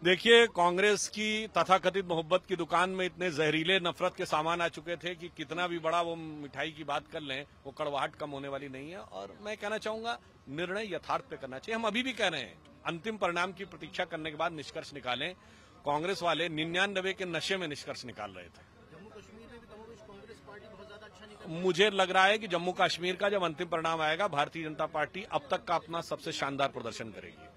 देखिए, कांग्रेस की तथाकथित मोहब्बत की दुकान में इतने जहरीले नफरत के सामान आ चुके थे कि कितना भी बड़ा वो मिठाई की बात कर लें, वो कड़वाहट कम होने वाली नहीं है। और मैं कहना चाहूंगा, निर्णय यथार्थ पे करना चाहिए। हम अभी भी कह रहे हैं, अंतिम परिणाम की प्रतीक्षा करने के बाद निष्कर्ष निकालें। कांग्रेस वाले 99 के नशे में निष्कर्ष निकाल रहे थे। मुझे लग रहा है कि जम्मू कश्मीर का जब अंतिम परिणाम आएगा, भारतीय जनता पार्टी अब तक का अपना सबसे शानदार प्रदर्शन करेगी।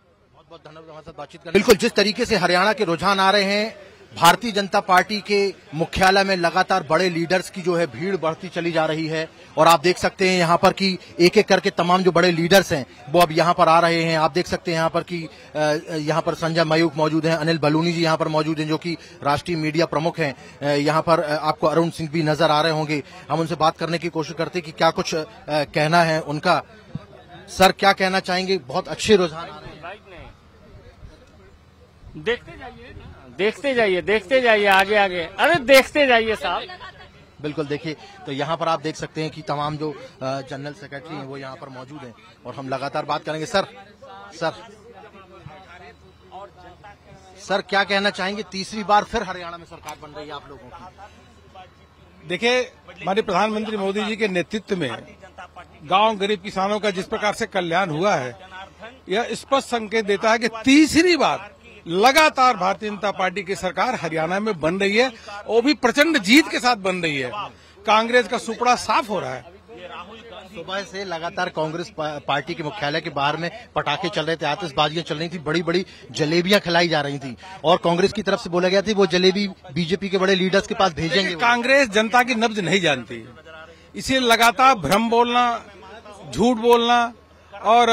बहुत धन्यवाद हमारे साथ बातचीत करने। बिल्कुल, जिस तरीके से हरियाणा के रुझान आ रहे हैं, भारतीय जनता पार्टी के मुख्यालय में लगातार बड़े लीडर्स की जो है भीड़ बढ़ती चली जा रही है। और आप देख सकते हैं यहाँ पर कि एक एक करके तमाम जो बड़े लीडर्स हैं वो अब यहाँ पर आ रहे हैं। आप देख सकते हैं यहाँ पर कि यहाँ पर संजय मयूख मौजूद हैं, अनिल बलूनी जी यहाँ पर मौजूद हैं जो कि राष्ट्रीय मीडिया प्रमुख हैं। यहाँ पर आपको अरुण सिंह भी नजर आ रहे होंगे। हम उनसे बात करने की कोशिश करते हैं कि क्या कुछ कहना है उनका। सर, क्या कहना चाहेंगे? बहुत अच्छे रुझान आ रहे हैं। देखते जाइए आगे। अरे देखते जाइए साहब। बिल्कुल, देखिए, तो यहाँ पर आप देख सकते हैं कि तमाम जो जनरल सेक्रेटरी हैं वो यहाँ पर मौजूद हैं और हम लगातार बात करेंगे। सर क्या कहना चाहेंगे? तीसरी बार फिर हरियाणा में सरकार बन रही है आप लोगों की। देखिए, हमारे प्रधानमंत्री मोदी जी के नेतृत्व में गांव गरीब किसानों का जिस प्रकार से कल्याण हुआ है, यह स्पष्ट संकेत देता है कि तीसरी बार लगातार भारतीय जनता पार्टी की सरकार हरियाणा में बन रही है, वो भी प्रचंड जीत के साथ बन रही है। कांग्रेस का सुपड़ा साफ हो रहा है। सुबह से लगातार कांग्रेस पार्टी के मुख्यालय के बाहर में पटाखे चल रहे थे, आतिशबाजियां चल रही थी, बड़ी बड़ी जलेबियां खिलाई जा रही थी और कांग्रेस की तरफ से बोला गया था वो जलेबी बीजेपी के बड़े लीडर्स के पास भेजेंगे। कांग्रेस जनता की नब्ज नहीं जानती, इसीलिए लगातार भ्रम बोलना, झूठ बोलना और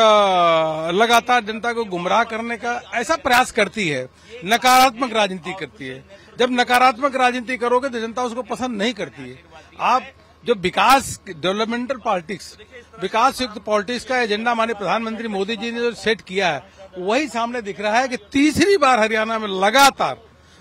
लगातार जनता को गुमराह करने का ऐसा प्रयास करती है, नकारात्मक राजनीति करती है। जब नकारात्मक राजनीति करोगे तो जनता उसको पसंद नहीं करती है। आप जो विकास, डेवलपमेंटल पॉलिटिक्स, विकास युक्त पॉलिटिक्स का एजेंडा हमारे प्रधानमंत्री मोदी जी ने जो सेट किया है, वही सामने दिख रहा है कि तीसरी बार हरियाणा में लगातार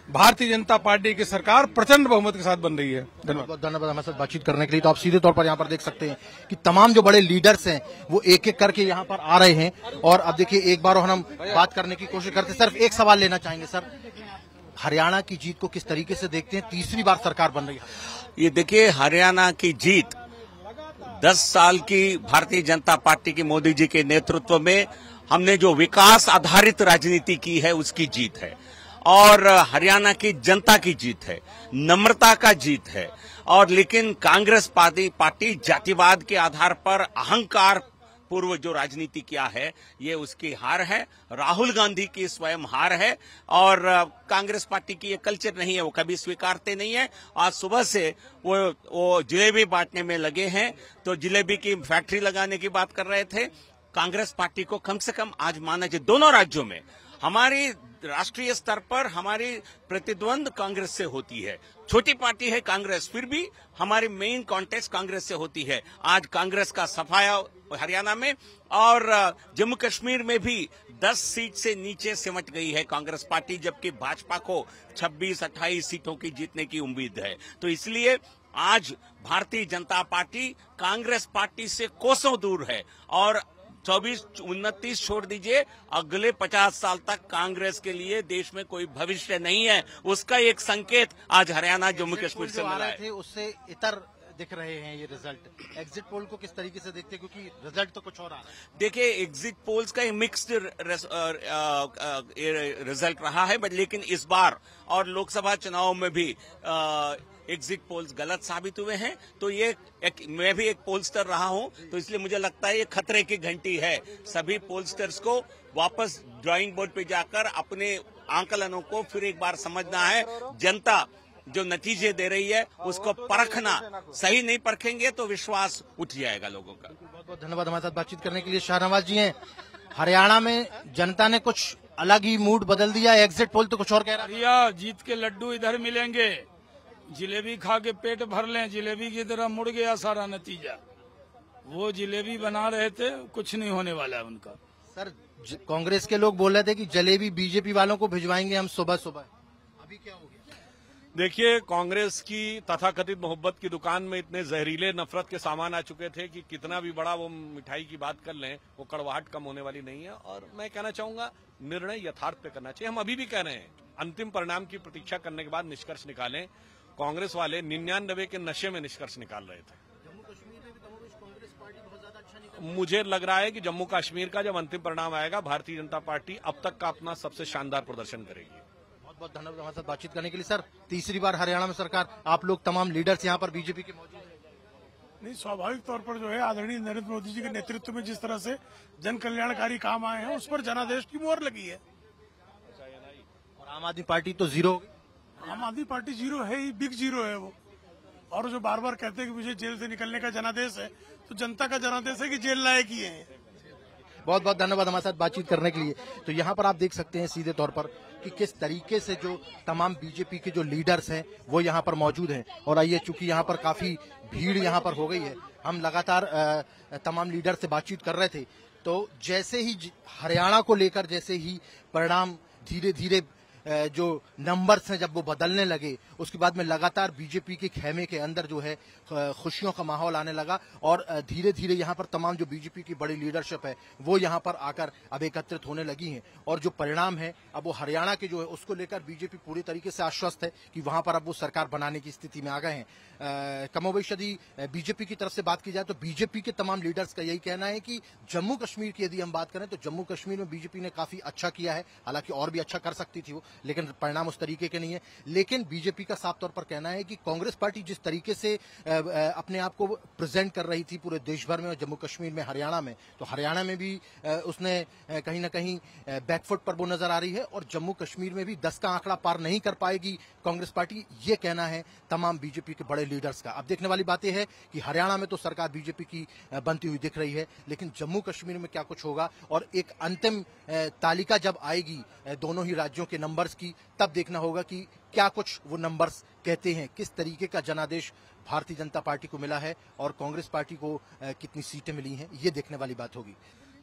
भारतीय जनता पार्टी की सरकार प्रचंड बहुमत के साथ बन रही है। धन्यवाद हमारे साथ बातचीत करने के लिए। तो आप सीधे तौर पर यहाँ पर देख सकते हैं कि तमाम जो बड़े लीडर्स हैं वो एक एक करके यहाँ पर आ रहे हैं। और अब देखिए, एक बार और हम बात करने की कोशिश करते हैं। सिर्फ एक सवाल लेना चाहेंगे सर, हरियाणा की जीत को किस तरीके से देखते हैं? तीसरी बार सरकार बन रही है। ये देखिए, हरियाणा की जीत 10 साल की भारतीय जनता पार्टी की मोदी जी के नेतृत्व में हमने जो विकास आधारित राजनीति की है उसकी जीत है और हरियाणा की जनता की जीत है, नम्रता का जीत है। और लेकिन कांग्रेस पार्टी जातिवाद के आधार पर अहंकार पूर्व जो राजनीति किया है, ये उसकी हार है। राहुल गांधी की स्वयं हार है और कांग्रेस पार्टी की ये कल्चर नहीं है, वो कभी स्वीकारते नहीं है। आज सुबह से वो जलेबी बांटने में लगे हैं, तो जलेबी की फैक्ट्री लगाने की बात कर रहे थे। कांग्रेस पार्टी को कम से कम आज माना जाए, दोनों राज्यों में हमारी राष्ट्रीय स्तर पर हमारी प्रतिद्वंद कांग्रेस से होती है। छोटी पार्टी है कांग्रेस, फिर भी हमारी मेन कॉन्टेस्ट कांग्रेस से होती है। आज कांग्रेस का सफाया हरियाणा में और जम्मू कश्मीर में भी 10 सीट से नीचे सिमट गई है कांग्रेस पार्टी, जबकि भाजपा को 26-28 सीटों की जीतने की उम्मीद है। तो इसलिए आज भारतीय जनता पार्टी कांग्रेस पार्टी से कोसों दूर है और 24-29 छोड़ दीजिए, अगले 50 साल तक कांग्रेस के लिए देश में कोई भविष्य नहीं है। उसका एक संकेत आज हरियाणा जम्मू कश्मीर से मिला है। उससे इतर दिख रहे हैं ये रिजल्ट। एग्जिट पोल को किस तरीके से देखते हैं, क्योंकि रिजल्ट तो कुछ और आ रहा है। देखिए, एग्जिट पोल्स का एक मिक्स्ड रिजल्ट रहा है, बट लेकिन इस बार और लोकसभा चुनाव में भी एग्जिट पोल्स गलत साबित हुए हैं। तो ये मैं भी एक पोलस्टर रहा हूं, तो इसलिए मुझे लगता है ये खतरे की घंटी है। सभी पोलस्टर्स को वापस ड्राइंग बोर्ड पे जाकर अपने आंकलनों को फिर एक बार समझना है। जनता जो नतीजे दे रही है उसको परखना, सही नहीं परखेंगे तो विश्वास उठ जाएगा लोगों का। बहुत बहुत धन्यवाद हमारे साथ बातचीत करने के लिए। शाहनवाज जी हैं, हरियाणा में जनता ने कुछ अलग ही मूड बदल दिया। एग्जिट पोल तो कुछ और कह रहा है। जीत के लड्डू इधर मिलेंगे, जिलेबी खा के पेट भर लें, जिलेबी की तरह मुड़ गया सारा नतीजा। वो जिलेबी बना रहे थे, कुछ नहीं होने वाला है उनका। सर, कांग्रेस के लोग बोल रहे थे कि जलेबी बीजेपी वालों को भिजवाएंगे हम सुबह सुबह, अभी क्या हो गया? देखिए, कांग्रेस की तथाकथित मोहब्बत की दुकान में इतने जहरीले नफरत के सामान आ चुके थे कि कितना भी बड़ा वो मिठाई की बात कर लें, वो कड़वाहट कम होने वाली नहीं है। और मैं कहना चाहूंगा, निर्णय यथार्थ पे करना चाहिए। हम अभी भी कह रहे हैं, अंतिम परिणाम की प्रतीक्षा करने के बाद निष्कर्ष निकालें। कांग्रेस वाले 99 के नशे में निष्कर्ष निकाल रहे थे। मुझे लग रहा है कि जम्मू कश्मीर का जब अंतिम परिणाम आएगा, भारतीय जनता पार्टी अब तक का अपना सबसे शानदार प्रदर्शन करेगी। बहुत बहुत धन्यवाद हमारे साथ बातचीत करने के लिए। सर, तीसरी बार हरियाणा में सरकार, आप लोग तमाम लीडर्स यहाँ पर बीजेपी के मौजूद हैं। नहीं, स्वाभाविक तौर पर जो है आदरणीय नरेंद्र मोदी जी के नेतृत्व में जिस तरह से जन कल्याणकारी काम आए हैं, उस पर जनादेश की मुहर लगी है। और आम आदमी पार्टी तो जीरो। आम आदमी पार्टी जीरो है ही, बिग जीरो है वो। और जो बार बार कहते हैं कि मुझे जेल से निकलने का जनादेश है, तो जनता का जनादेश है कि जेल लायक ही है। बहुत बहुत धन्यवाद हमारे साथ बातचीत करने के लिए। तो यहाँ पर आप देख सकते हैं सीधे तौर पर कि किस तरीके से जो तमाम बीजेपी के जो लीडर्स हैं वो यहाँ पर मौजूद हैं। और आइए, चूंकि यहाँ पर काफी भीड़ यहाँ पर हो गई है, हम लगातार तमाम लीडर से बातचीत कर रहे थे। तो जैसे ही हरियाणा को लेकर जैसे ही परिणाम धीरे धीरे जो नंबर्स हैं जब वो बदलने लगे, उसके बाद में लगातार बीजेपी के खेमे के अंदर जो है खुशियों का माहौल आने लगा। और धीरे धीरे यहाँ पर तमाम जो बीजेपी की बड़ी लीडरशिप है वो यहाँ पर आकर अब एकत्रित होने लगी है। और जो परिणाम है अब वो हरियाणा के जो है उसको लेकर बीजेपी पूरी तरीके से आश्वस्त है कि वहां पर अब वो सरकार बनाने की स्थिति में आ गए हैं। कमोबेश यदि बीजेपी की तरफ से बात की जाए तो बीजेपी के तमाम लीडर्स का यही कहना है कि जम्मू कश्मीर की यदि हम बात करें तो जम्मू कश्मीर में बीजेपी ने काफी अच्छा किया है। हालांकि और भी अच्छा कर सकती थी वो, लेकिन परिणाम उस तरीके के नहीं है। लेकिन बीजेपी का साफ तौर पर कहना है कि कांग्रेस पार्टी जिस तरीके से अपने आप को प्रेजेंट कर रही थी पूरे देश भर में और जम्मू कश्मीर में, हरियाणा में, तो हरियाणा में भी उसने कहीं ना कहीं बैकफुट पर वो नजर आ रही है। और जम्मू कश्मीर में भी 10 का आंकड़ा पार नहीं कर पाएगी कांग्रेस पार्टी, ये कहना है तमाम बीजेपी के बड़े लीडर्स का। अब देखने वाली बात यह है कि हरियाणा में तो सरकार बीजेपी की बनती हुई दिख रही है, लेकिन जम्मू कश्मीर में क्या कुछ होगा और एक अंतिम तालिका जब आएगी दोनों ही राज्यों के नंबर्स की, तब देखना होगा कि क्या कुछ वो नंबर्स कहते हैं, किस तरीके का जनादेश भारतीय जनता पार्टी को मिला है और कांग्रेस पार्टी को कितनी सीटें मिली हैं, ये देखने वाली बात होगी।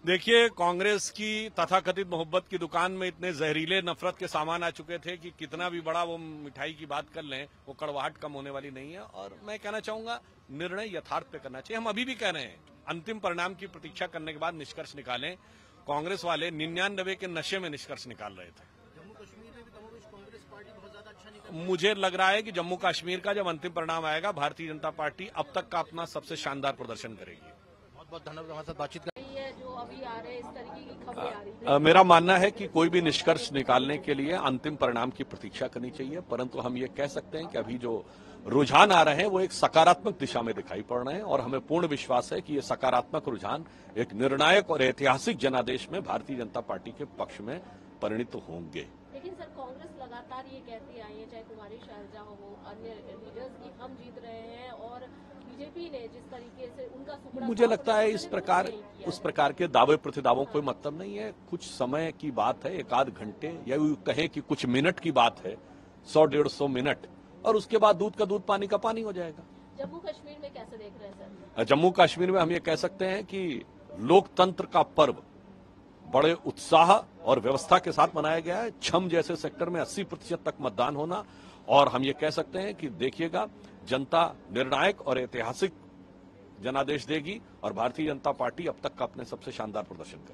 देखिए, कांग्रेस की तथाकथित मोहब्बत की दुकान में इतने जहरीले नफरत के सामान आ चुके थे कि कितना भी बड़ा वो मिठाई की बात कर लें, वो कड़वाहट कम होने वाली नहीं है। और मैं कहना चाहूंगा, निर्णय यथार्थ पे करना चाहिए। हम अभी भी कह रहे हैं, अंतिम परिणाम की प्रतीक्षा करने के बाद निष्कर्ष निकालें। कांग्रेस वाले 99 के नशे में निष्कर्ष निकाल रहे थे। मुझे लग रहा है कि जम्मू कश्मीर का जब अंतिम परिणाम आएगा, भारतीय जनता पार्टी अब तक का अपना सबसे शानदार प्रदर्शन करेगी। बहुत बहुत धन्यवाद हमारे साथ बातचीत कर। जो अभी आ रहे हैं, इस तरीके की खबरें आ रही हैं। मेरा मानना है कि कोई भी निष्कर्ष निकालने के लिए अंतिम परिणाम की प्रतीक्षा करनी चाहिए, परंतु हम ये कह सकते हैं कि अभी जो रुझान आ रहे हैं वो एक सकारात्मक दिशा में दिखाई पड़ रहे हैं। और हमें पूर्ण विश्वास है कि ये सकारात्मक रुझान एक निर्णायक और ऐतिहासिक जनादेश में भारतीय जनता पार्टी के पक्ष में परिणित होंगे। लेकिन सर, कांग्रेस लगातार ये कहती आई है, चाहे कुमारी शैलजा हो, अन्य लीडर्स की, हम जीत रहे हैं। और बीजेपी ने जिस तरीके से उनका सुपड़ा, मुझे लगता है उस प्रकार के दावे प्रतिदावों कोई मतलब नहीं है। कुछ समय की बात है, एक आध घंटे या यूं कहें कि कुछ मिनट की बात है, 100-150 मिनट, और उसके बाद दूध का दूध पानी का पानी हो जाएगा। जम्मू कश्मीर में कैसे देख रहे हैं सर? जम्मू कश्मीर में हम ये कह सकते हैं कि लोकतंत्र का पर्व बड़े उत्साह और व्यवस्था के साथ मनाया गया है। छम जैसे सेक्टर में 80% तक मतदान होना, और हम ये कह सकते हैं कि देखिएगा, जनता निर्णायक और ऐतिहासिक जनादेश देगी और भारतीय जनता पार्टी अब तक का अपने सबसे शानदार प्रदर्शन करेगी।